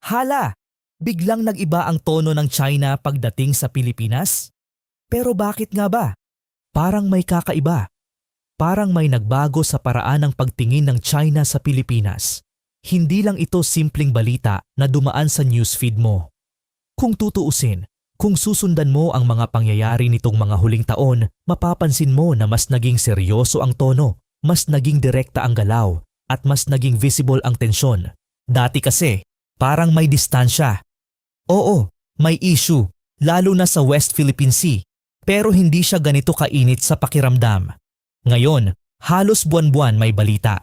Hala, biglang nag-iba ang tono ng China pagdating sa Pilipinas? Pero bakit nga ba? Parang may kakaiba. Parang may nagbago sa paraan ng pagtingin ng China sa Pilipinas. Hindi lang ito simpleng balita na dumaan sa newsfeed mo. Kung tutuusin, kung susundan mo ang mga pangyayari nitong mga huling taon, mapapansin mo na mas naging seryoso ang tono, mas naging direkta ang galaw, at mas naging visible ang tensyon. Dati kasi, parang may distansya. Oo, may issue, lalo na sa West Philippine Sea, pero hindi siya ganito kainit sa pakiramdam. Ngayon, halos buwan-buwan may balita.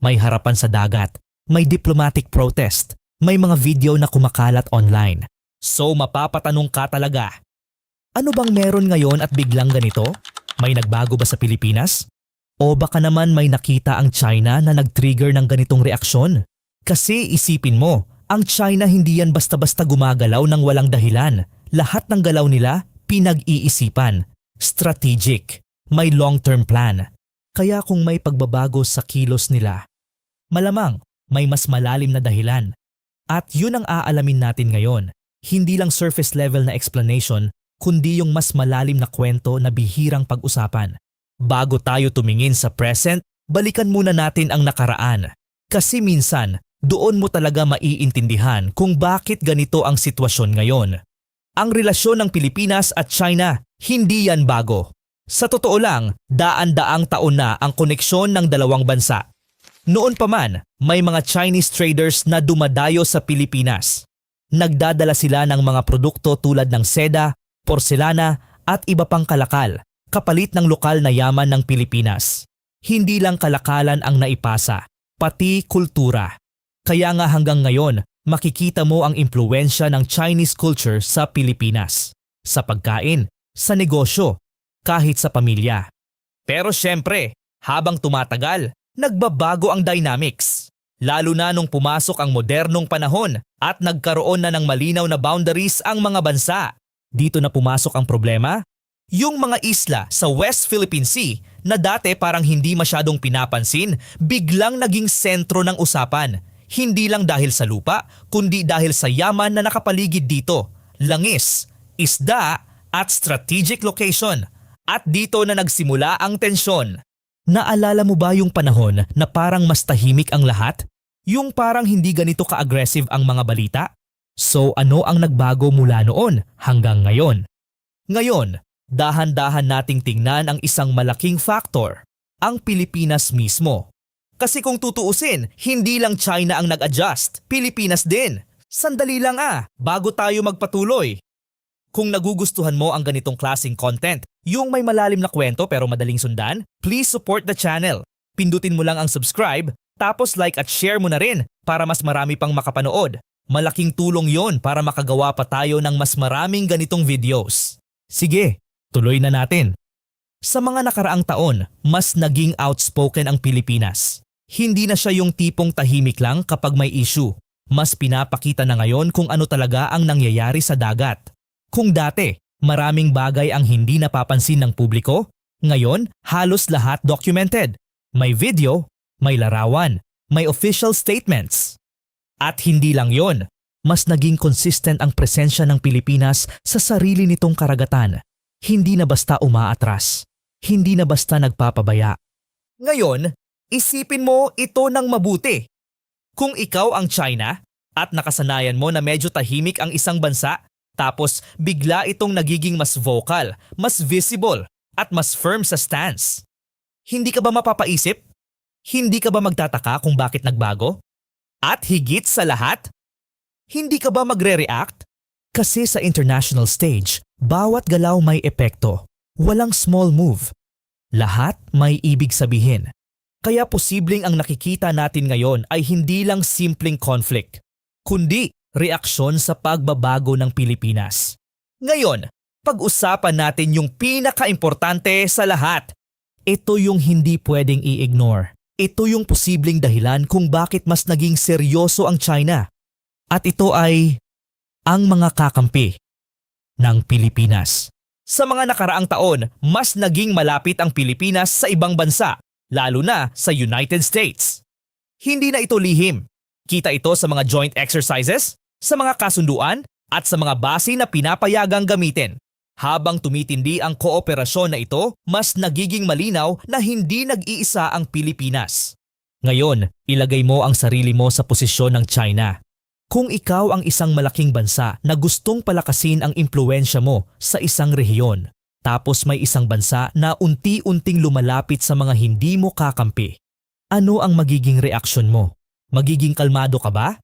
May harapan sa dagat, may diplomatic protest, may mga video na kumakalat online. So mapapatanong ka talaga, ano bang meron ngayon at biglang ganito? May nagbago ba sa Pilipinas? O baka naman may nakita ang China na nag-trigger ng ganitong reaksyon? Kasi isipin mo, ang China hindi yan basta-basta gumagalaw ng walang dahilan. Lahat ng galaw nila, pinag-iisipan. Strategic. May long-term plan. Kaya kung may pagbabago sa kilos nila, malamang may mas malalim na dahilan. At yun ang aalamin natin ngayon. Hindi lang surface level na explanation, kundi yung mas malalim na kwento na bihirang pag-usapan. Bago tayo tumingin sa present, balikan muna natin ang nakaraan. Kasi minsan, doon mo talaga maiintindihan kung bakit ganito ang sitwasyon ngayon. Ang relasyon ng Pilipinas at China, hindi yan bago. Sa totoo lang, daan-daang taon na ang koneksyon ng dalawang bansa. Noon pa man, may mga Chinese traders na dumadayo sa Pilipinas. Nagdadala sila ng mga produkto tulad ng seda, porselana at iba pang kalakal, kapalit ng lokal na yaman ng Pilipinas. Hindi lang kalakalan ang naipasa, pati kultura. Kaya nga hanggang ngayon, makikita mo ang impluwensya ng Chinese culture sa Pilipinas. Sa pagkain, sa negosyo, kahit sa pamilya. Pero syempre, habang tumatagal, nagbabago ang dynamics. Lalo na nung pumasok ang modernong panahon at nagkaroon na ng malinaw na boundaries ang mga bansa. Dito na pumasok ang problema. Yung mga isla sa West Philippine Sea na dati parang hindi masyadong pinapansin, biglang naging sentro ng usapan. Hindi lang dahil sa lupa, kundi dahil sa yaman na nakapaligid dito. Langis, isda at strategic location. At dito na nagsimula ang tensyon. Naalala mo ba yung panahon na parang mas tahimik ang lahat? Yung parang hindi ganito ka-aggressive ang mga balita? So ano ang nagbago mula noon hanggang ngayon? Ngayon, dahan-dahan nating tingnan ang isang malaking factor, ang Pilipinas mismo. Kasi kung tutuusin, hindi lang China ang nag-adjust, Pilipinas din. Sandali lang bago tayo magpatuloy. Kung nagugustuhan mo ang ganitong klaseng content, yung may malalim na kwento pero madaling sundan, please support the channel. Pindutin mo lang ang subscribe, tapos like at share mo na rin para mas marami pang makapanood. Malaking tulong yon para makagawa pa tayo ng mas maraming ganitong videos. Sige, tuloy na natin. Sa mga nakaraang taon, mas naging outspoken ang Pilipinas. Hindi na siya yung tipong tahimik lang kapag may issue. Mas pinapakita na ngayon kung ano talaga ang nangyayari sa dagat. Kung dati, maraming bagay ang hindi napapansin ng publiko, ngayon halos lahat documented. May video, may larawan, may official statements. At hindi lang yon, mas naging consistent ang presensya ng Pilipinas sa sarili nitong karagatan. Hindi na basta umaatras, hindi na basta nagpapabaya. Ngayon, isipin mo ito ng mabuti. Kung ikaw ang China at nakasanayan mo na medyo tahimik ang isang bansa, tapos bigla itong nagiging mas vocal, mas visible, at mas firm sa stance. Hindi ka ba mapapaisip? Hindi ka ba magtataka kung bakit nagbago? At higit sa lahat, hindi ka ba magre-react? Kasi sa international stage, bawat galaw may epekto. Walang small move. Lahat may ibig sabihin. Kaya posibleng ang nakikita natin ngayon ay hindi lang simpleng conflict, kundi reaksyon sa pagbabago ng Pilipinas. Ngayon, pag-usapan natin yung pinaka-importante sa lahat. Ito yung hindi pwedeng i-ignore. Ito yung posibleng dahilan kung bakit mas naging seryoso ang China. At ito ay ang mga kakampi ng Pilipinas. Sa mga nakaraang taon, mas naging malapit ang Pilipinas sa ibang bansa, lalo na sa United States. Hindi na ito lihim. Kita ito sa mga joint exercises, sa mga kasunduan at sa mga base na pinapayagang gamitin. Habang tumitindi ang kooperasyon na ito, mas nagiging malinaw na hindi nag-iisa ang Pilipinas. Ngayon, ilagay mo ang sarili mo sa posisyon ng China. Kung ikaw ang isang malaking bansa na gustong palakasin ang impluwensya mo sa isang rehiyon, tapos may isang bansa na unti-unting lumalapit sa mga hindi mo kakampi, ano ang magiging reaksyon mo? Magiging kalmado ka ba?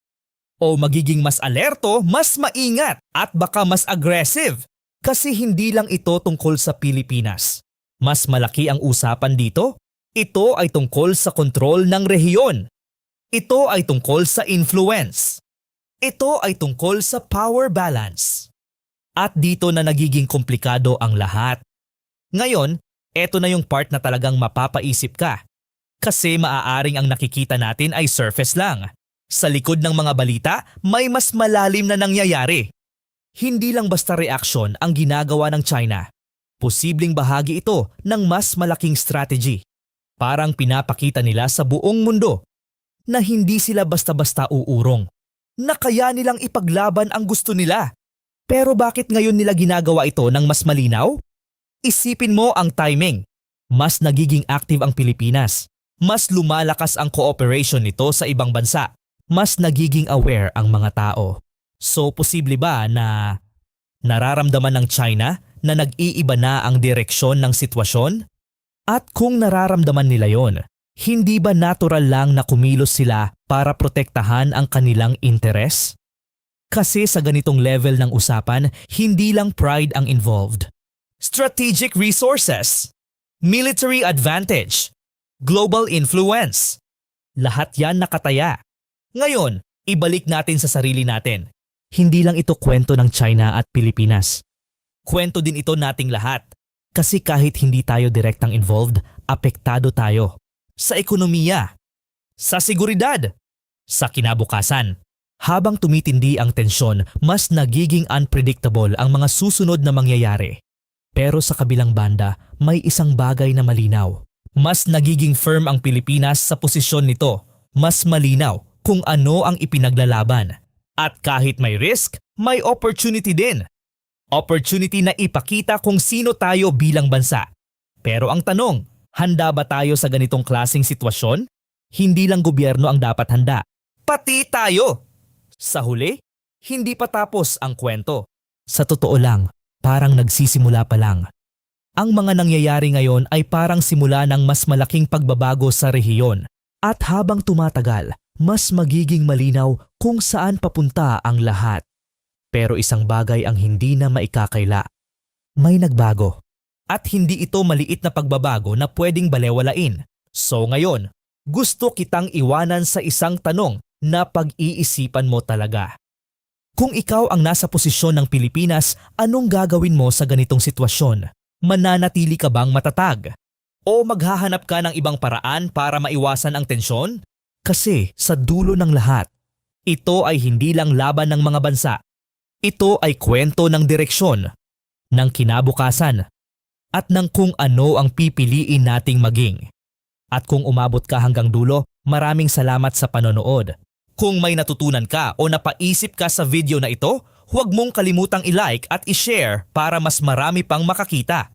O magiging mas alerto, mas maingat at baka mas aggressive? Kasi hindi lang ito tungkol sa Pilipinas. Mas malaki ang usapan dito. Ito ay tungkol sa kontrol ng rehiyon. Ito ay tungkol sa influence. Ito ay tungkol sa power balance. At dito na nagiging komplikado ang lahat. Ngayon, eto na yung part na talagang mapapaisip ka. Kasi maaaring ang nakikita natin ay surface lang. Sa likod ng mga balita, may mas malalim na nangyayari. Hindi lang basta reaksyon ang ginagawa ng China. Posibleng bahagi ito ng mas malaking strategy. Parang pinapakita nila sa buong mundo na hindi sila basta-basta uurong, na kaya nilang ipaglaban ang gusto nila. Pero bakit ngayon nila ginagawa ito ng mas malinaw? Isipin mo ang timing. Mas nagiging active ang Pilipinas. Mas lumalakas ang cooperation nito sa ibang bansa. Mas nagiging aware ang mga tao. So posible ba na nararamdaman ng China na nag-iiba na ang direksyon ng sitwasyon? At kung nararamdaman nila yon, hindi ba natural lang na kumilos sila para protektahan ang kanilang interes? Kasi sa ganitong level ng usapan, hindi lang pride ang involved. Strategic resources, military advantage, global influence. Lahat yan nakataya. Ngayon, ibalik natin sa sarili natin. Hindi lang ito kwento ng China at Pilipinas. Kwento din ito nating lahat. Kasi kahit hindi tayo direktang involved, apektado tayo. Sa ekonomiya, sa seguridad, sa kinabukasan. Habang tumitindi ang tensyon, mas nagiging unpredictable ang mga susunod na mangyayari. Pero sa kabilang banda, may isang bagay na malinaw. Mas nagiging firm ang Pilipinas sa posisyon nito. Mas malinaw kung ano ang ipinaglalaban. At kahit may risk, may opportunity din. Opportunity na ipakita kung sino tayo bilang bansa. Pero ang tanong, handa ba tayo sa ganitong klaseng sitwasyon? Hindi lang gobyerno ang dapat handa. Pati tayo! Sa huli, hindi pa tapos ang kwento. Sa totoo lang, parang nagsisimula pa lang. Ang mga nangyayari ngayon ay parang simula ng mas malaking pagbabago sa rehiyon. At habang tumatagal, mas magiging malinaw kung saan papunta ang lahat. Pero isang bagay ang hindi na maikakaila. May nagbago. At hindi ito maliit na pagbabago na pwedeng balewalain. So ngayon, gusto kitang iwanan sa isang tanong na pag-iisipan mo talaga. Kung ikaw ang nasa posisyon ng Pilipinas, anong gagawin mo sa ganitong sitwasyon? Mananatili ka bang matatag? O maghahanap ka ng ibang paraan para maiwasan ang tensyon? Kasi sa dulo ng lahat, ito ay hindi lang laban ng mga bansa. Ito ay kwento ng direksyon, ng kinabukasan, at ng kung ano ang pipiliin nating maging. At kung umabot ka hanggang dulo, maraming salamat sa panonood. Kung may natutunan ka o napaisip ka sa video na ito, huwag mong kalimutang i-like at i-share para mas marami pang makakita.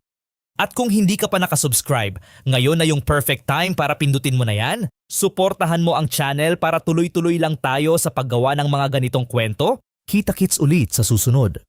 At kung hindi ka pa nakasubscribe, ngayon na yung perfect time para pindutin mo na yan. Suportahan mo ang channel para tuloy-tuloy lang tayo sa paggawa ng mga ganitong kwento. Kita-kits ulit sa susunod.